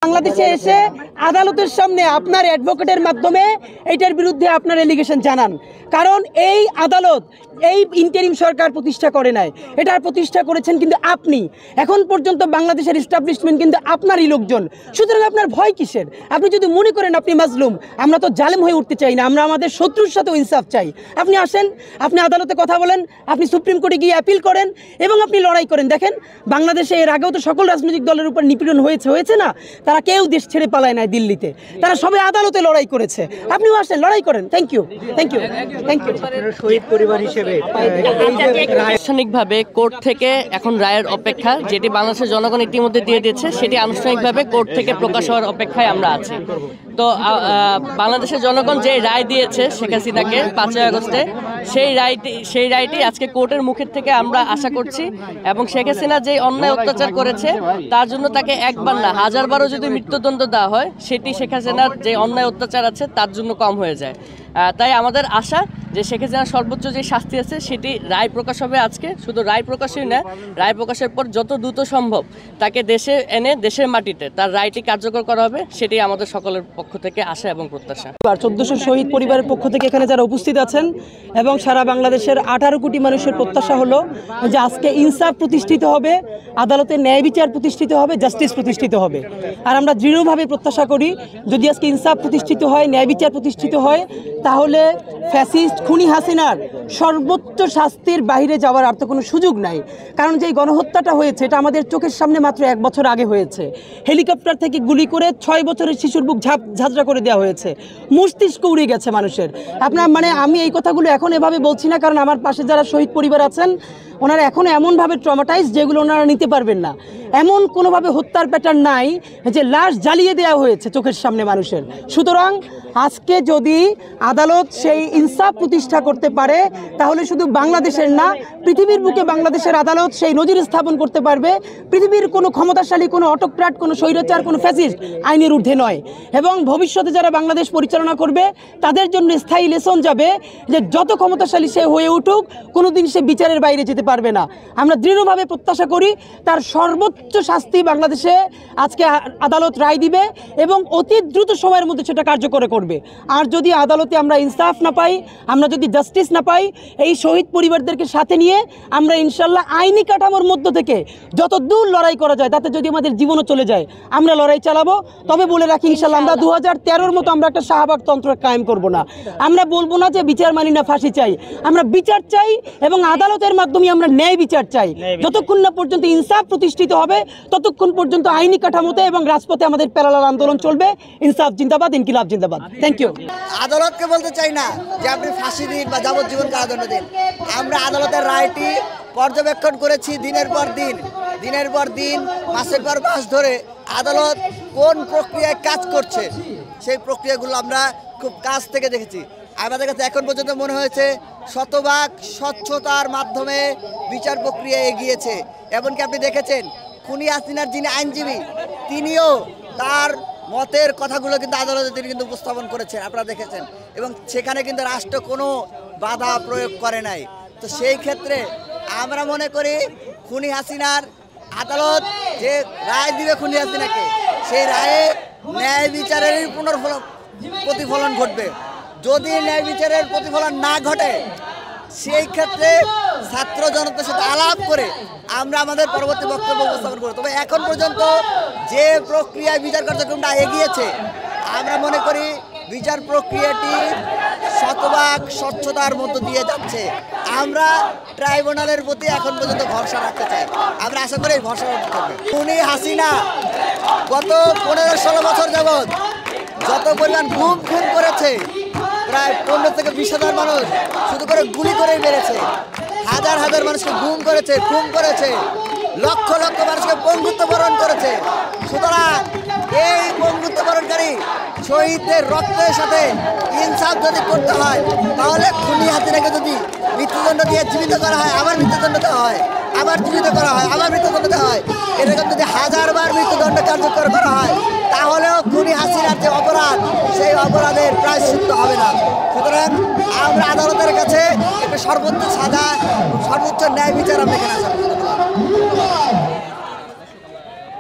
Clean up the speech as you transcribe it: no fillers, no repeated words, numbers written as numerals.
বাংলাদেশে এসে আদালতের সামনে আপনার অ্যাডভোকেটের মাধ্যমে এটার বিরুদ্ধে আপনার এলিগেশন জানান। কারণ এই আদালত এই ইন্টারিম সরকার প্রতিষ্ঠা করে নাই, এটার প্রতিষ্ঠা করেছেন কিন্তু আপনি। এখন পর্যন্ত বাংলাদেশের এস্টাবলিশমেন্ট কিন্তু আপনারই লোকজন। সুতরাং আপনার ভয় কিসের? আপনি যদি মনে করেন আপনি মাজলুম, আমরা তো জালেম হয়ে উঠতে চাই না, আমরা আমাদের শত্রুর সাথেও ইনসাফ চাই। আপনি আসেন, আপনি আদালতে কথা বলেন, আপনি সুপ্রিম কোর্টে গিয়ে অ্যাপিল করেন এবং আপনি লড়াই করেন। দেখেন বাংলাদেশে এর আগেও তো সকল রাজনৈতিক দলের উপর নিপীড়ন হয়েছে না? তারা কেউ দেশ ছেড়ে পালায় নাই দিল্লিতে, তারা সবাই আদালতে লড়াই করেছে। আপনিও আসেন, লড়াই করেন। Thank you, thank you, thank you. শহীদ পরিবার হিসেবে আনুষ্ঠানিকভাবে কোর্ট থেকে এখন রায়ের অপেক্ষা, যেটি বাংলাদেশের জনগণ ইতিমধ্যে দিয়ে দিয়েছে, সেটি আনুষ্ঠানিকভাবে কোর্ট থেকে প্রকাশ হওয়ার অপেক্ষায় আমরা আছি। তো বাংলাদেশের জনগণ যে রায় দিয়েছে শেখ হাসিনাকে 5ই আগস্টে, সেই রায়টি আজকে কোর্টের মুখের থেকে আমরা আশা করছি। এবং শেখ হাসিনা যে অন্যায় অত্যাচার করেছে তার জন্য তাকে একবার না 1000বারও যদি মৃত্যুদণ্ড দেওয়া হয়, সেটি শেখ হাসিনার যে অন্যায় অত্যাচার আছে তার জন্য কম হয়ে যায়। তাই আমাদের আশা যে শেখ হাসিনার সর্বোচ্চ যে শাস্তি আছে সেটি রায় প্রকাশ হবে আজকে। শুধু রায় প্রকাশই না, রায় প্রকাশের পর যত দ্রুত সম্ভব তাকে দেশে এনে দেশের মাটিতে তার রায়টি কার্যকর করা হবে, সেটি আমাদের সকলের পক্ষ থেকে আশা এবং প্রত্যাশা। 1400 শহীদ পরিবারের পক্ষ থেকে এখানে যারা উপস্থিত আছেন এবং সারা বাংলাদেশের 18 কোটি মানুষের প্রত্যাশা হলো যে আজকে ইনসাফ প্রতিষ্ঠিত হবে, আদালতে ন্যায় বিচার প্রতিষ্ঠিত হবে, জাস্টিস প্রতিষ্ঠিত হবে। আর আমরা দৃঢ়ভাবে প্রত্যাশা করি যদি আজকে ইনসাফ প্রতিষ্ঠিত হয়, ন্যায় বিচার প্রতিষ্ঠিত হয়, তাহলে ফ্যাসিস্ট খুনি হাসিনার সর্বোচ্চ শাস্তির বাইরে যাওয়ার আর তো কোনো সুযোগ নাই। কারণ যে গণহত্যাটা হয়েছে এটা আমাদের চোখের সামনে মাত্র 1 বছর আগে হয়েছে। হেলিকপ্টার থেকে গুলি করে 6 বছরের শিশুর বুক ঝাঁঝরা করে দেওয়া হয়েছে, মস্তিষ্ক উড়ে গেছে মানুষের। আপনার আমি এই কথাগুলো এখন এভাবে বলছি না, কারণ আমার পাশে যারা শহীদ পরিবার আছেন ওনারা এখন এমনভাবে ট্রমাটাইজ যেগুলো ওনারা নিতে পারবেন না। এমন কোনোভাবে হত্যার প্যাটার্ন নাই যে লাশ জ্বালিয়ে দেওয়া হয়েছে চোখের সামনে মানুষের। সুতরাং আজকে যদি আদালত সেই ইনসাফ প্রতিষ্ঠা করতে পারে তাহলে শুধু বাংলাদেশের না, পৃথিবীর বুকে বাংলাদেশের আদালত সেই নজির স্থাপন করতে পারবে। পৃথিবীর কোনো ক্ষমতাশালী, কোনো অটোক্র্যাট, কোনো স্বৈরাচার, কোনো ফ্যাসিস্ট আইনের ঊর্ধ্বে নয়। এবং ভবিষ্যতে যারা বাংলাদেশ পরিচালনা করবে তাদের জন্য স্থায়ী লেসন যাবে যে যত ক্ষমতাশালী সে হয়ে উঠুক, কোনোদিন সে বিচারের বাইরে যেতে পারবে না। আমরা দৃঢ়ভাবে প্রত্যাশা করি তার সর্বোচ্চ শাস্তি বাংলাদেশে আজকে আদালত রায় দিবে এবং অতি দ্রুত সময়ের মধ্যে সেটা কার্যকর করবে। আর যদি আদালতে আমরা ইনসাফ না পাই, আমরা যদি জাস্টিস না পাই, এই শহীদ পরিবারদেরকে সাথে নিয়ে আমরা ইনশাল্লাহ আইনি কাঠামোর মধ্য থেকে যত দূর লড়াই করা যায়, তাতে যদি আমাদের জীবনও চলে যায় আমরা লড়াই চালাবো। তবে বলে রাখি ইনশাল্লাহ আমরা 2013-র মতো আমরা একটা শাহবাগ তন্ত্র কায়েম করব না। আমরা বলবো না যে বিচার মানি না, ফাঁসি চাই। আমরা বিচার চাই এবং আদালতের মাধ্যমে আমরা ন্যায় বিচার চাই। যতক্ষণ না পর্যন্ত ইনসাফ প্রতিষ্ঠিত হবে ততক্ষণ পর্যন্ত আইনি কাঠামোতে এবং রাজপথে আমাদের প্যারালাল আন্দোলন চলবে। ইনসাফ জিন্দাবাদ, ইনকিলাব জিন্দাবাদ। Thank you. আদালতকে বলতে চাই না যে আপনি ফাঁসি দিন বা যাবজ্জীবন কারাদণ্ড দিন। আমরা আদালতের রায়টি পর্যবেক্ষণ করেছি দিনের পর দিন, মাসের পর মাস ধরে আদালত কোন প্রক্রিয়ায় কাজ করছে সেই প্রক্রিয়াগুলো আমরা খুব কাছ থেকে দেখেছি। আমাদের কাছে এখন পর্যন্ত মনে হয়েছে শতভাগ স্বচ্ছতার মাধ্যমে বিচার প্রক্রিয়া এগিয়েছে। এমনকি আপনি দেখেছেন খুনি হাসিনার যিনি আইনজীবী তিনিও তার মতের কথাগুলো কিন্তু আদালতে তিনি কিন্তু উপস্থাপন করেছেন, আপনারা দেখেছেন। এবং সেখানে কিন্তু রাষ্ট্র কোনো বাধা প্রয়োগ করে নাই। তো সেই ক্ষেত্রে আমরা মনে করি খুনি হাসিনার আদালত যে রায় দিবে খুনি হাসিনাকে, সেই রায়ে ন্যায় বিচারের প্রতিফলন ঘটবে। যদি ন্যায় বিচারের প্রতিফলন না ঘটে সেই ক্ষেত্রে ছাত্র জনতার সাথে আলাপ করে আমরা আমাদের পরবর্তী বক্তব্য উপস্থাপন করব। তবে এখন পর্যন্ত যে প্রক্রিয়ায় বিচার কার্যক্রমটা এগিয়েছে আমরা মনে করি বিচার প্রক্রিয়াটি শতভাগ স্বচ্ছতার মধ্য দিয়ে যাচ্ছে। আমরা ট্রাইব্যুনালের প্রতি এখন পর্যন্ত ভরসা রাখতে চাই। আমরা আশা করি ভরসা রাখতে হবে। খুনি হাসিনা গত 15-16 বছর যাবৎ যত পরিমাণ খুন করেছে, প্রায় 15 থেকে 20,000 মানুষ শুধু করে গুলি করেই মেরেছে, হাজার হাজার মানুষকে গুম করেছে, খুন করেছে, লক্ষ লক্ষ মানুষকে বন্ধুত্ব বরণ করেছে। সুতরাং এই বন্ধুত্ব বরণকারী শহীদদের রক্তের সাথে ইনসাফ যদি করতে হয় তাহলে খুনি হাসিনাকে যদি মৃত্যুদণ্ড দিয়ে জীবিত করা হয়, আবার মৃত্যুদণ্ড দেওয়া হয়, আবার জীবিত করা হয়, আবার মৃত্যুদণ্ড দেওয়া হয়, এরকম যদি 1000বার মৃত্যুদণ্ড কার্যকর করা হয় তাহলেও খুনি হাসিনার যে অপরাধ সেই অপরাধের প্রায়শ্চিত্ত হবে না। সুতরাং আমরা আদালতের কাছে একটা সর্বোচ্চ সাজা, সর্বোচ্চ ন্যায় বিচার আমরা এখানে আশা করি।